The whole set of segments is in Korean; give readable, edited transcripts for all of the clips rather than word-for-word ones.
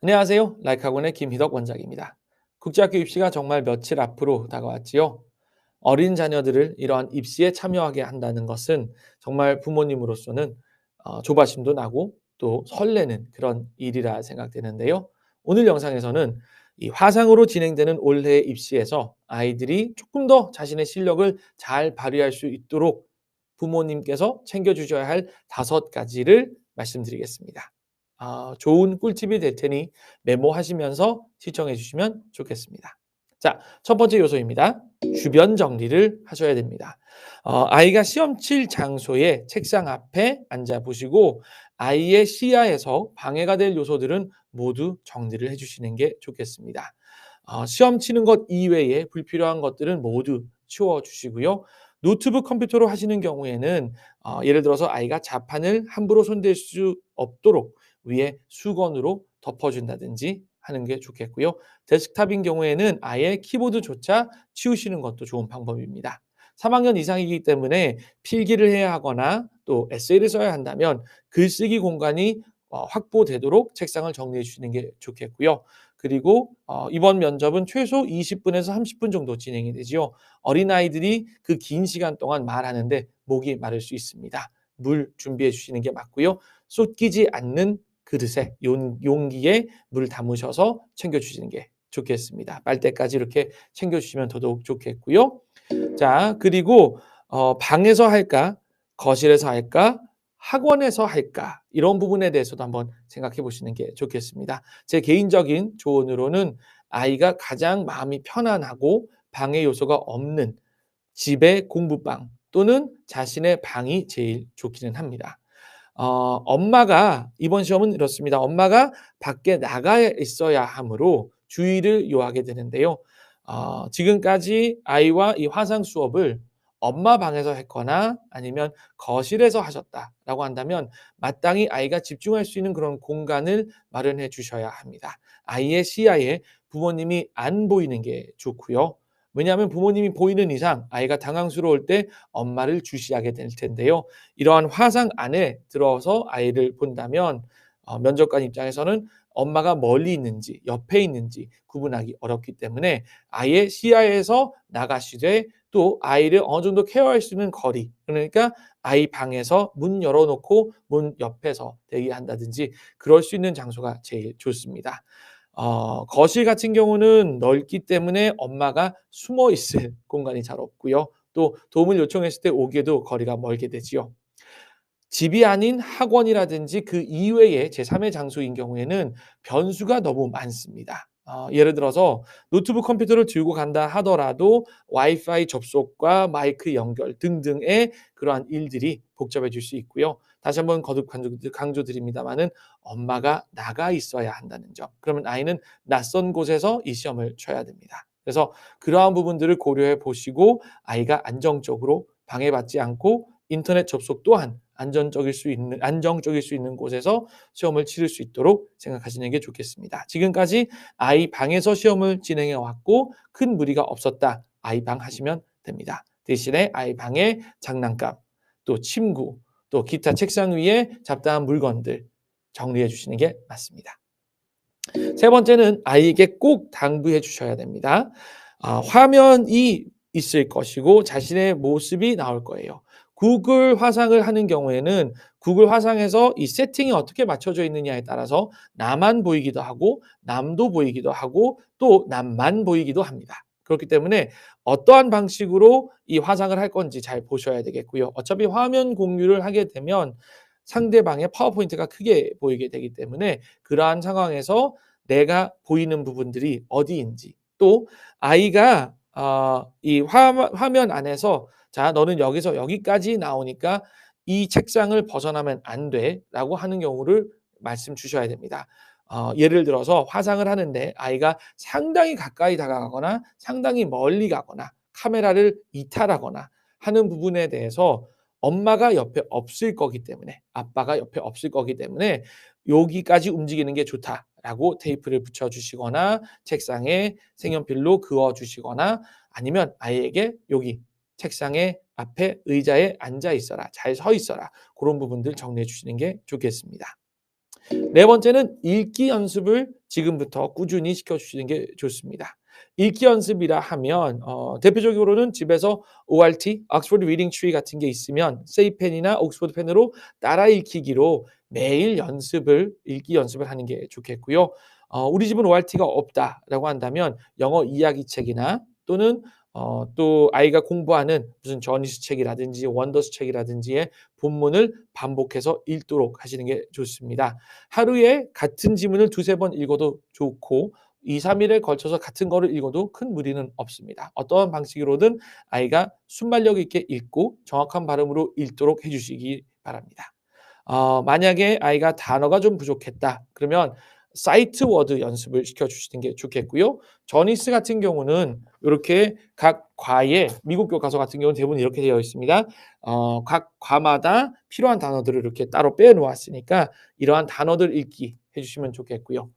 안녕하세요. 라이카곤의 김희덕 원장입니다. 국제학교 입시가 정말 며칠 앞으로 다가왔지요. 어린 자녀들을 이러한 입시에 참여하게 한다는 것은 정말 부모님으로서는 조바심도 나고 또 설레는 그런 일이라 생각되는데요. 오늘 영상에서는 이 화상으로 진행되는 올해의 입시에서 아이들이 조금 더 자신의 실력을 잘 발휘할 수 있도록 부모님께서 챙겨주셔야 할 5가지를 말씀드리겠습니다. 좋은 꿀팁이 될 테니 메모하시면서 시청해 주시면 좋겠습니다. 자, 첫 번째 요소입니다. 주변 정리를 하셔야 됩니다. 아이가 시험 칠 장소에 책상 앞에 앉아 보시고 아이의 시야에서 방해가 될 요소들은 모두 정리를 해 주시는 게 좋겠습니다. 시험 치는 것 이외에 불필요한 것들은 모두 치워 주시고요. 노트북 컴퓨터로 하시는 경우에는 예를 들어서 아이가 자판을 함부로 손댈 수 없도록 위에 수건으로 덮어준다든지 하는 게 좋겠고요. 데스크탑인 경우에는 아예 키보드조차 치우시는 것도 좋은 방법입니다. 3학년 이상이기 때문에 필기를 해야 하거나 또 에세이를 써야 한다면 글쓰기 공간이 확보되도록 책상을 정리해 주시는 게 좋겠고요. 그리고 이번 면접은 최소 20분에서 30분 정도 진행이 되지요. 어린아이들이 그 긴 시간 동안 말하는데 목이 마를 수 있습니다. 물 준비해 주시는 게 맞고요. 쏟기지 않는 그릇에 용기에 물 담으셔서 챙겨 주시는 게 좋겠습니다. 빨대까지 이렇게 챙겨 주시면 더더욱 좋겠고요. 자, 그리고 방에서 할까? 거실에서 할까? 학원에서 할까? 이런 부분에 대해서도 한번 생각해 보시는 게 좋겠습니다. 제 개인적인 조언으로는 아이가 가장 마음이 편안하고 방해 요소가 없는 집의 공부방 또는 자신의 방이 제일 좋기는 합니다. 엄마가 이번 시험은 이렇습니다. 엄마가 밖에 나가 있어야 하므로 주의를 요하게 되는데요. 지금까지 아이와 이 화상 수업을 엄마 방에서 했거나 아니면 거실에서 하셨다라고 한다면 마땅히 아이가 집중할 수 있는 그런 공간을 마련해 주셔야 합니다. 아이의 시야에 부모님이 안 보이는 게 좋고요. 왜냐하면 부모님이 보이는 이상 아이가 당황스러울 때 엄마를 주시하게 될 텐데요. 이러한 화상 안에 들어서 아이를 본다면 면접관 입장에서는 엄마가 멀리 있는지 옆에 있는지 구분하기 어렵기 때문에 아이의 시야에서 나가시되 또 아이를 어느 정도 케어할 수 있는 거리, 그러니까 아이 방에서 문 열어 놓고 문 옆에서 대기한다든지 그럴 수 있는 장소가 제일 좋습니다. 거실 같은 경우는 넓기 때문에 엄마가 숨어 있을 공간이 잘 없고요. 또 도움을 요청했을 때 오기에도 거리가 멀게 되지요. 집이 아닌 학원이라든지 그 이외의 제3의 장소인 경우에는 변수가 너무 많습니다. 예를 들어서 노트북 컴퓨터를 들고 간다 하더라도 와이파이 접속과 마이크 연결 등등의 그러한 일들이 복잡해질 수 있고요. 다시 한번 거듭 강조드립니다마는 엄마가 나가 있어야 한다는 점. 그러면 아이는 낯선 곳에서 이 시험을 쳐야 됩니다. 그래서 그러한 부분들을 고려해 보시고 아이가 안정적으로 방해받지 않고 인터넷 접속 또한 안정적일 수 있는 곳에서 시험을 치를 수 있도록 생각하시는 게 좋겠습니다. 지금까지 아이 방에서 시험을 진행해 왔고 큰 무리가 없었다. 아이 방 하시면 됩니다. 대신에 아이 방에 장난감, 또 침구, 또 기타 책상 위에 잡다한 물건들 정리해 주시는 게 맞습니다. 세 번째는 아이에게 꼭 당부해 주셔야 됩니다. 화면이 있을 것이고 자신의 모습이 나올 거예요. 구글 화상을 하는 경우에는 구글 화상에서 이 세팅이 어떻게 맞춰져 있느냐에 따라서 나만 보이기도 하고 남도 보이기도 하고 또 남만 보이기도 합니다. 그렇기 때문에 어떠한 방식으로 이 화상을 할 건지 잘 보셔야 되겠고요. 어차피 화면 공유를 하게 되면 상대방의 파워포인트가 크게 보이게 되기 때문에 그러한 상황에서 내가 보이는 부분들이 어디인지 또 아이가 이 화면 안에서 자 너는 여기서 여기까지 나오니까 이 책상을 벗어나면 안 돼라고 하는 경우를 말씀 주셔야 됩니다. 예를 들어서 화상을 하는데 아이가 상당히 가까이 다가가거나 상당히 멀리 가거나 카메라를 이탈하거나 하는 부분에 대해서 엄마가 옆에 없을 거기 때문에 아빠가 옆에 없을 거기 때문에 여기까지 움직이는 게 좋다라고 테이프를 붙여 주시거나 책상에 색연필로 그어 주시거나 아니면 아이에게 여기 책상에 앞에 의자에 앉아 있어라. 잘 서 있어라. 그런 부분들 정리해 주시는 게 좋겠습니다. 네 번째는 읽기 연습을 지금부터 꾸준히 시켜주시는 게 좋습니다. 읽기 연습이라 하면 대표적으로는 집에서 ORT, Oxford Reading Tree 같은 게 있으면 세이펜이나 옥스포드 펜으로 따라 읽히기로 매일 읽기 연습을 하는 게 좋겠고요. 우리 집은 ORT가 없다라고 한다면 영어 이야기 책이나 또는 또 아이가 공부하는 무슨 저니스 책이라든지 원더스 책이라든지의 본문을 반복해서 읽도록 하시는 게 좋습니다. 하루에 같은 지문을 두세 번 읽어도 좋고 2-3 일에 걸쳐서 같은 거를 읽어도 큰 무리는 없습니다. 어떠한 방식으로든 아이가 순발력 있게 읽고 정확한 발음으로 읽도록 해 주시기 바랍니다. 만약에 아이가 단어가 좀 부족했다. 그러면 사이트 워드 연습을 시켜 주시는 게 좋겠고요. 저니스 같은 경우는 요렇게 각 과에 미국 교과서 같은 경우는 대부분 이렇게 되어 있습니다. 각 과마다 필요한 단어들을 이렇게 따로 빼 놓았으니까 이러한 단어들 읽기 해 주시면 좋겠고요.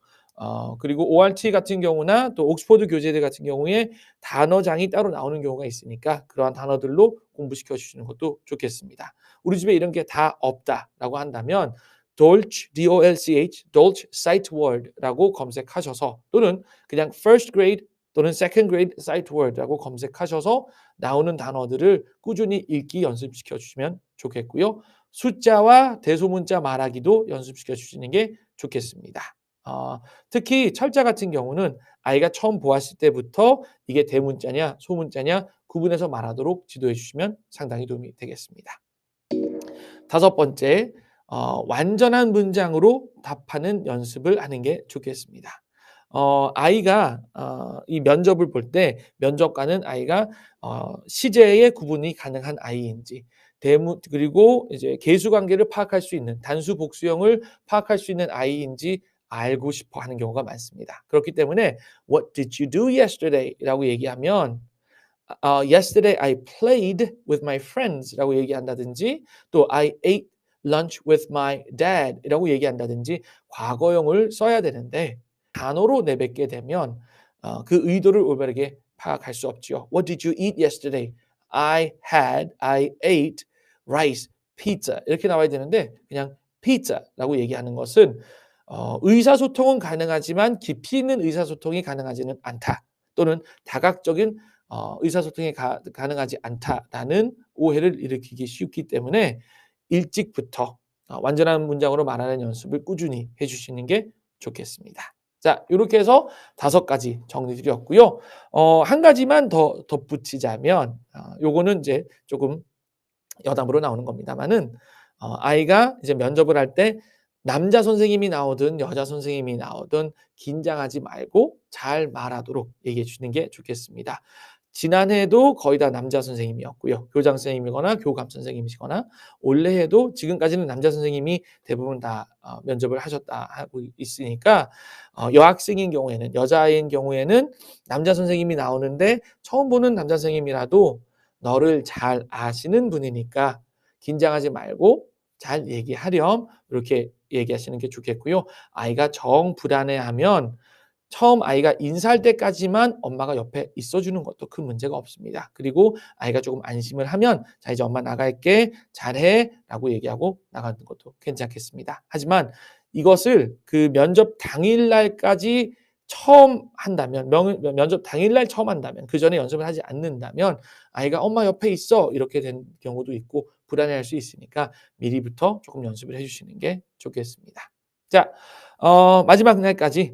그리고 ORT 같은 경우나 또 옥스포드 교재들 같은 경우에 단어장이 따로 나오는 경우가 있으니까 그러한 단어들로 공부시켜 주시는 것도 좋겠습니다. 우리 집에 이런 게 다 없다라고 한다면 Dolch, D-O-L-C-H, Dolch Sight Word라고 검색하셔서 또는 그냥 First Grade 또는 Second Grade Sight Word라고 검색하셔서 나오는 단어들을 꾸준히 읽기 연습시켜 주시면 좋겠고요. 숫자와 대소문자 말하기도 연습시켜 주시는 게 좋겠습니다. 특히 철자 같은 경우는 아이가 처음 보았을 때부터 이게 대문자냐 소문자냐 구분해서 말하도록 지도해 주시면 상당히 도움이 되겠습니다. 다섯 번째, 완전한 문장으로 답하는 연습을 하는 게 좋겠습니다. 아이가 이 면접을 볼 때 면접관은 아이가 시제의 구분이 가능한 아이인지 대문 그리고 이제 계수 관계를 파악할 수 있는 단수 복수형을 파악할 수 있는 아이인지 알고 싶어 하는 경우가 많습니다. 그렇기 때문에 "What did you do yesterday?"라고 얘기하면 "Yesterday I played with my friends."라고 얘기한다든지 또 "I ate lunch with my dad."이라고 얘기한다든지 과거형을 써야 되는데 단어로 내뱉게 되면 그 의도를 올바르게 파악할 수 없지요. "What did you eat yesterday?" I ate rice, pizza 이렇게 나와야 되는데 그냥 pizza라고 얘기하는 것은 의사소통은 가능하지만 깊이 있는 의사소통이 가능하지는 않다. 또는 다각적인 의사소통이 가능하지 않다라는 오해를 일으키기 쉽기 때문에 일찍부터 완전한 문장으로 말하는 연습을 꾸준히 해 주시는 게 좋겠습니다. 자, 요렇게 해서 5가지 정리 드렸고요. 한 가지만 더 덧붙이자면 요거는 이제 조금 여담으로 나오는 겁니다마는 아이가 이제 면접을 할 때 남자 선생님이 나오든 여자 선생님이 나오든 긴장하지 말고 잘 말하도록 얘기해 주는 게 좋겠습니다. 지난해에도 거의 다 남자 선생님이었고요. 교장 선생님이거나 교감 선생님이시거나 올해에도 지금까지는 남자 선생님이 대부분 다 면접을 하셨다 하고 있으니까 여학생인 경우에는 여자아이인 경우에는 남자 선생님이 나오는데 처음 보는 남자 선생님이라도 너를 잘 아시는 분이니까 긴장하지 말고 잘 얘기하렴 이렇게 얘기하시는 게 좋겠고요. 아이가 정 불안해하면 처음 아이가 인사할 때까지만 엄마가 옆에 있어 주는 것도 큰 문제가 없습니다. 그리고 아이가 조금 안심을 하면 "자 이제 엄마 나갈게. 잘해."라고 얘기하고 나가는 것도 괜찮겠습니다. 하지만 이것을 그 면접 당일날까지 처음 한다면 면접 당일날 처음 한다면 그전에 연습을 하지 않는다면 아이가 "엄마 옆에 있어." 이렇게 된 경우도 있고 불안해할 수 있으니까 미리부터 조금 연습을 해 주시는 게 좋겠습니다. 자, 마지막 날까지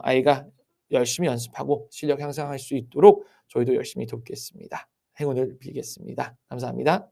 아이가 열심히 연습하고 실력 향상할 수 있도록 저희도 열심히 돕겠습니다. 행운을 빌겠습니다. 감사합니다.